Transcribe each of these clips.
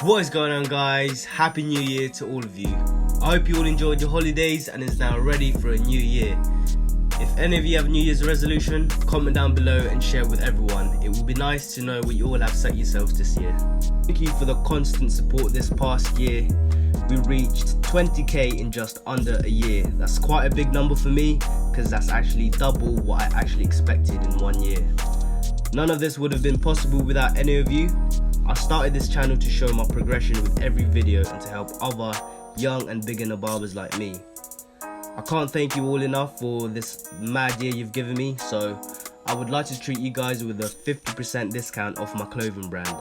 What is going on, guys? Happy New Year to all of you. I hope you all enjoyed your holidays and is now ready for a new year. If any of you have a New Year's resolution, comment down below and share it with everyone. It will be nice to know what you all have set yourselves this year. Thank you for the constant support this past year. We reached 20k in just under a year. That's quite a big number for me because that's actually double what I actually expected in 1 year. None of this would have been possible without any of you. I started this channel to show my progression with every video and to help other young and beginner barbers like me. I can't thank you all enough for this mad year you've given me, so I would like to treat you guys with a 50% discount off my clothing brand.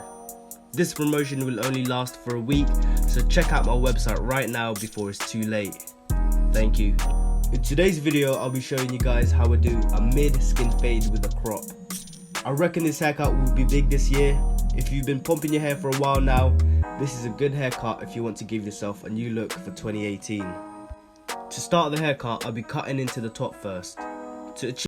This promotion will only last for a week, so check out my website right now before it's too late. Thank you. In today's video, I'll be showing you guys how I do a mid-skin fade with a crop. I reckon this haircut will be big this year. If you've been pumping your hair for a while now, this is a good haircut if you want to give yourself a new look for 2018. To start the haircut, I'll be cutting into the top first. To achieve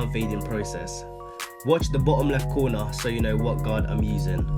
down fading process. Watch the bottom left corner so you know what guard I'm using.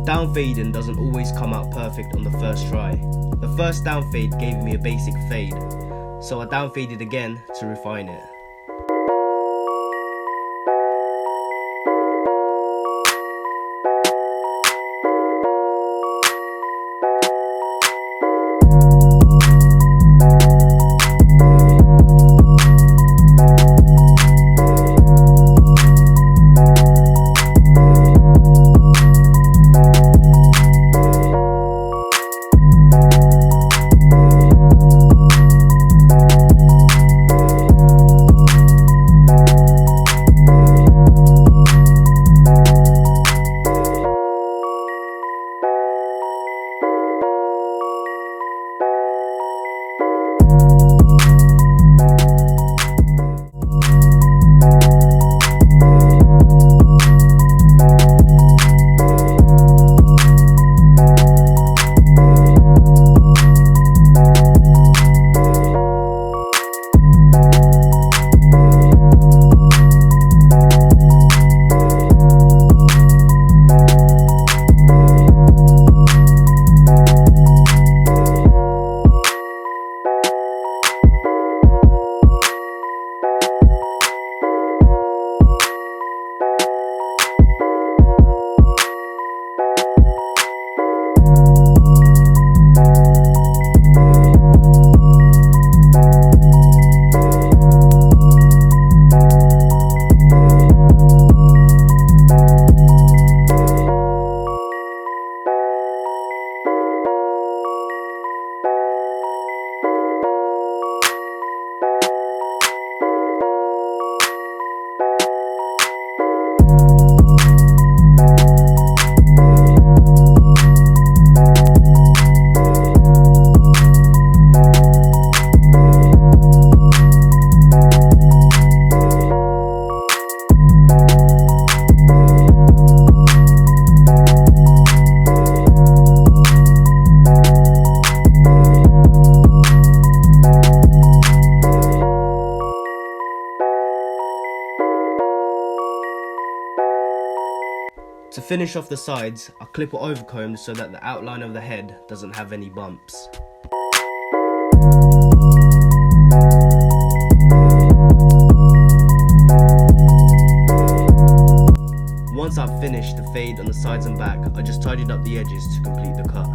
Down fading doesn't always come out perfect on the first try. The first down fade gave me a basic fade, so I down faded again to refine it. To finish off the sides, I clip it overcombed so that the outline of the head doesn't have any bumps. Once I've finished the fade on the sides and back, I just tidied up the edges to complete the cut.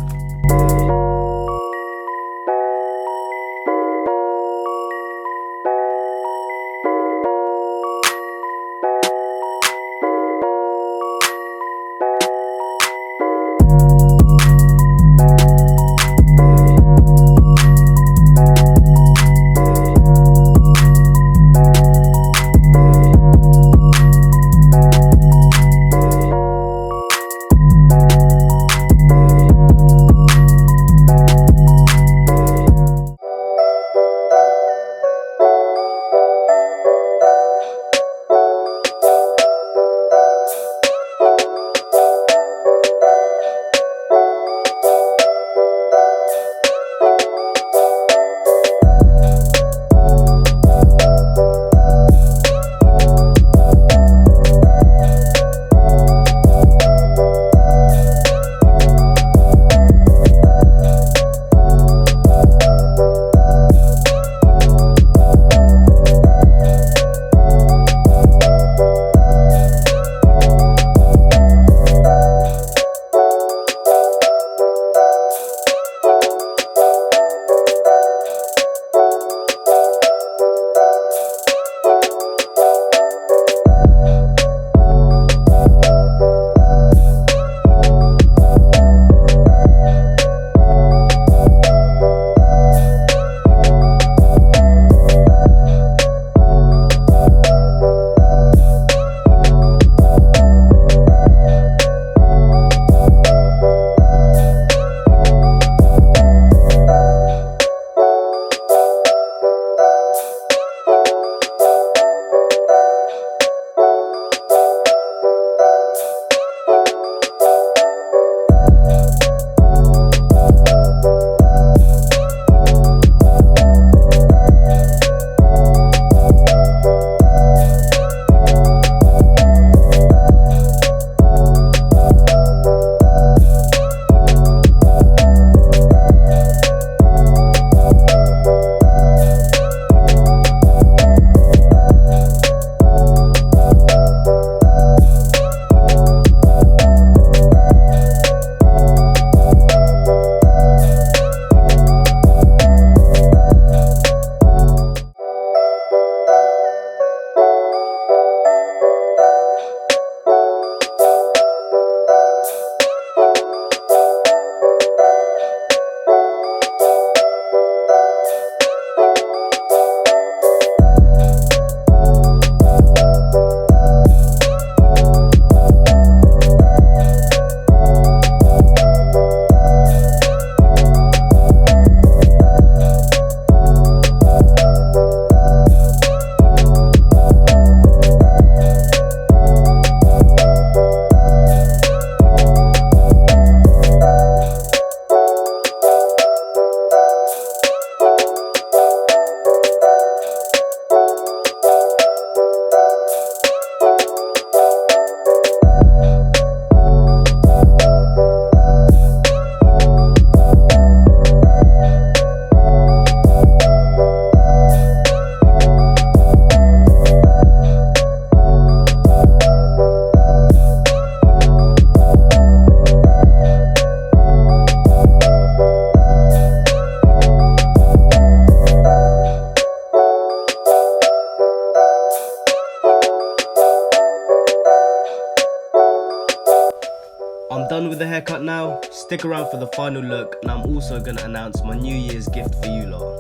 I'm done with the haircut now. Stick around for the final look, and I'm also gonna announce my New Year's gift for you lot.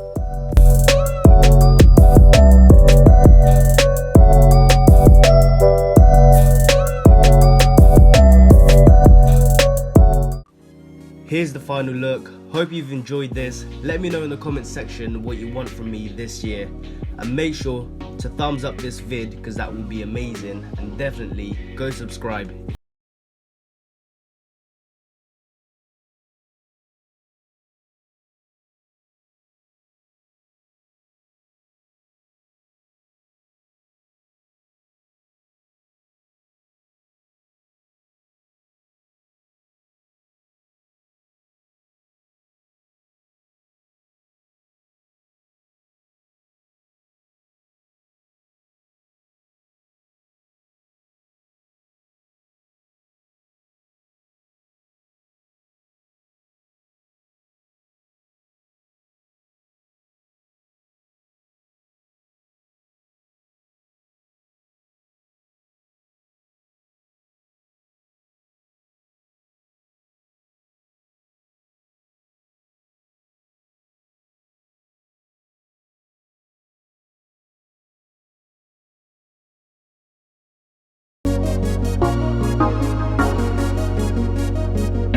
Here's the final look. Hope you've enjoyed this. Let me know in the comments section what you want from me this year, and make sure to thumbs up this vid because that will be amazing, and definitely go subscribe